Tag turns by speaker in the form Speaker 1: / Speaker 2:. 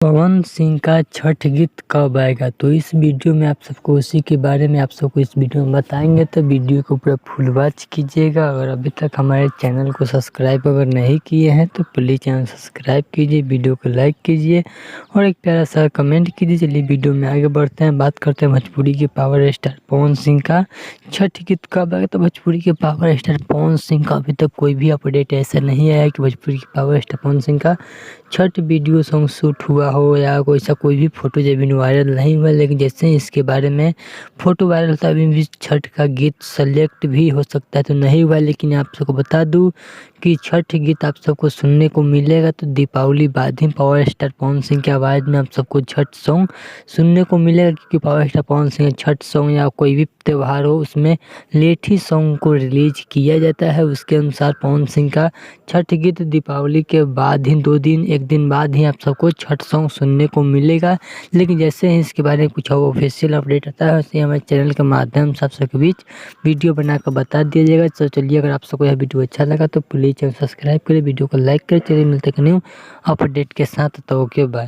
Speaker 1: पवन सिंह का छठ गीत कब आएगा? तो इस वीडियो में आप सबको उसी के बारे में आप सबको इस वीडियो में बताएंगे, तो वीडियो को पूरा फुल वॉच कीजिएगा। अगर अभी तक हमारे चैनल को सब्सक्राइब अगर नहीं किए हैं तो प्लीज़ चैनल सब्सक्राइब कीजिए, वीडियो को लाइक कीजिए और एक प्यारा सा कमेंट कीजिए। चलिए वीडियो में आगे बढ़ते हैं, बात करते हैं भोजपुरी के पावर स्टार पवन सिंह का छठ गीत कब आएगा। तो भोजपुरी के पावर स्टार पवन सिंह का अभी तक कोई भी अपडेट ऐसा नहीं आया कि भोजपुरी के पावर स्टार पवन सिंह का छठ वीडियो सॉन्ग शूट हुआ हो या कोई भी फोटो जब भी वायरल नहीं हुआ। लेकिन जैसे ही इसके बारे में फोटो वायरल था, अभी भी छठ का गीत सेलेक्ट भी हो सकता है, तो नहीं हुआ। लेकिन आप सबको बता दूं कि छठ गीत आप सबको सुनने को मिलेगा तो दीपावली बाद ही पावर स्टार पवन सिंह की आवाज़ में आप सबको छठ सॉन्ग सुनने को मिलेगा। क्योंकि power star Pawan Singh Chhath song या कोई भी त्यौहार हो उसमें लेट ही सॉन्ग को रिलीज किया जाता है। उसके अनुसार पवन सिंह का छठ गीत दीपावली के बाद ही एक दिन बाद ही आप सबको छठ सॉन्ग सुनने को मिलेगा। लेकिन जैसे ही इसके बारे में कुछ ऑफिशियल अपडेट आता है वैसे हमारे चैनल के माध्यम से आप सबके बीच वीडियो बनाकर बता दिया जाएगा। तो चलिए, अगर आप सबको यह वीडियो अच्छा लगा तो प्लीज़ चैनल सब्सक्राइब करें, वीडियो को लाइक करें। चलिए मिलते हैं न्यू अपडेट के साथ, तो ओके बाय।